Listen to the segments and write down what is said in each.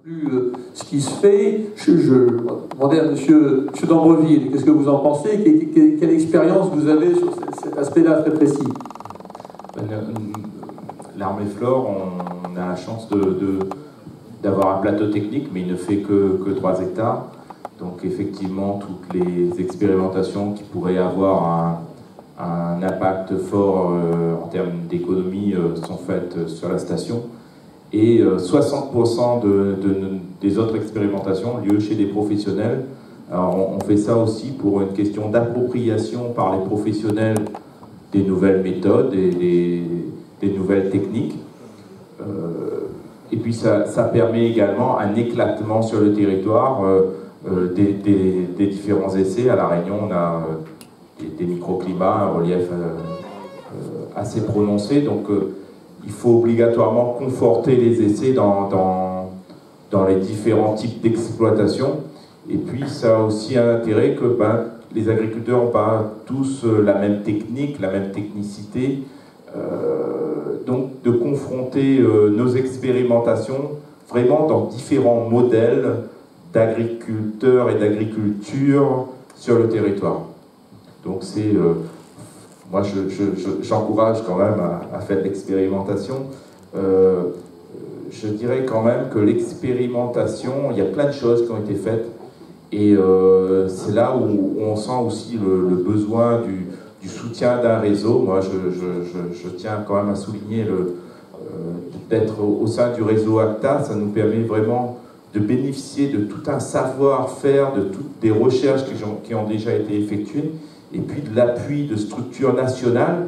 plus ce qui se fait. Je demandais à monsieur d'Ambreville, qu'est-ce que vous en pensez? Quelle expérience vous avez sur cet aspect-là très précis? L'armée Flore, on a la chance d'avoir un plateau technique, mais il ne fait que 3 hectares. Donc effectivement, toutes les expérimentations qui pourraient avoir un impact fort en termes d'économie sont faites sur la station. Et 60% des autres expérimentations ont lieu chez des professionnels. Alors on fait ça aussi pour une question d'appropriation par les professionnels des nouvelles méthodes et des nouvelles techniques. Et puis ça permet également un éclatement sur le territoire des différents essais. À La Réunion, on a des microclimats, un relief assez prononcé. Donc il faut obligatoirement conforter les essais dans les différents types d'exploitation. Et puis ça a aussi un intérêt que les agriculteurs n'ont pas tous la même technique, la même technicité. Donc de confronter nos expérimentations vraiment dans différents modèles d'agriculteurs et d'agriculture sur le territoire. Donc c'est... moi j'encourage quand même à faire de l'expérimentation. Je dirais quand même que l'expérimentation, il y a plein de choses qui ont été faites. Et c'est là où on sent aussi le besoin du soutien d'un réseau. Moi, je tiens quand même à souligner d'être au sein du réseau ACTA. Ça nous permet vraiment de bénéficier de tout un savoir-faire, de toutes des recherches qui ont déjà été effectuées, et puis de l'appui de structures nationales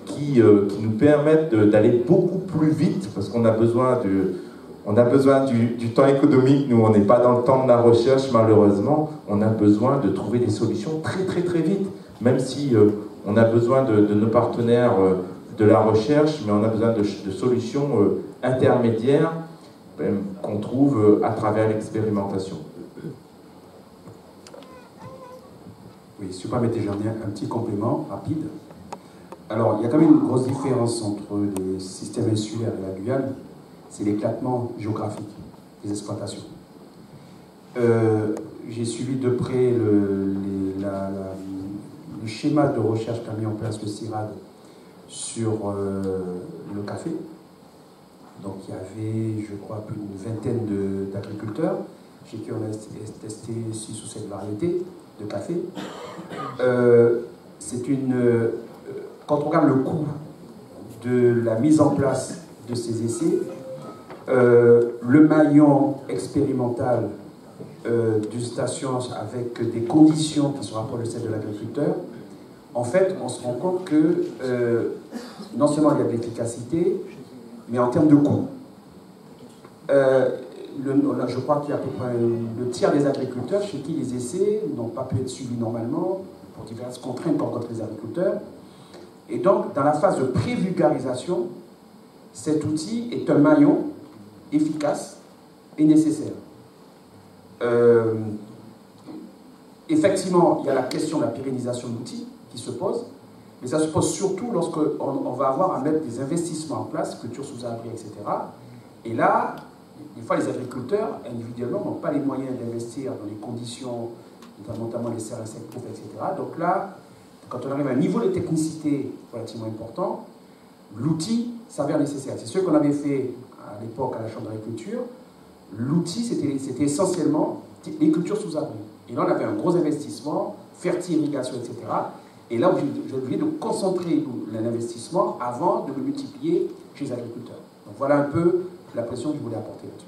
qui nous permettent d'aller beaucoup plus vite, parce qu'on a besoin du temps économique. Nous, on n'est pas dans le temps de la recherche, malheureusement. On a besoin de trouver des solutions très très très vite, même si on a besoin de nos partenaires de la recherche, mais on a besoin de solutions intermédiaires qu'on trouve à travers l'expérimentation. Oui, si vous permettez, j'en ai un petit complément rapide. Alors, il y a quand même une grosse différence entre les systèmes insulaires et la Guyane, c'est l'éclatement géographique des exploitations. J'ai suivi de près le schéma de recherche qu'a mis en place le CIRAD sur le café. Donc il y avait, je crois, plus d'une vingtaine d'agriculteurs chez qui on a testé 6 ou 7 variétés de café. Quand on regarde le coût de la mise en place de ces essais, le maillon expérimental d'une station avec des conditions qui se rapprochent de celles de l'agriculteur, en fait, on se rend compte que non seulement il y a de l'efficacité, mais en termes de coût, je crois qu'il y a à peu près le tiers des agriculteurs chez qui les essais n'ont pas pu être suivis normalement pour diverses contraintes qu'ont rencontrent les agriculteurs. Et donc, dans la phase de pré-vulgarisation, cet outil est un maillon efficace et nécessaire. Effectivement, il y a la question de la pérennisation de l'outil qui se pose, mais ça se pose surtout lorsqu'on va avoir à mettre des investissements en place, culture sous abri, etc. Et là, des fois, les agriculteurs, individuellement, n'ont pas les moyens d'investir dans les conditions, notamment les serres insectes, etc. Donc là, quand on arrive à un niveau de technicité relativement important, l'outil s'avère nécessaire. C'est ce qu'on avait fait à l'époque à la Chambre d'agriculture. L'outil, c'était essentiellement les cultures sous abri. Et là, on avait un gros investissement, ferti-irrigation, etc. Et là, j'ai obligé de concentrer l'investissement avant de le multiplier chez les agriculteurs. Donc voilà un peu la pression que je voulais apporter là-dessus.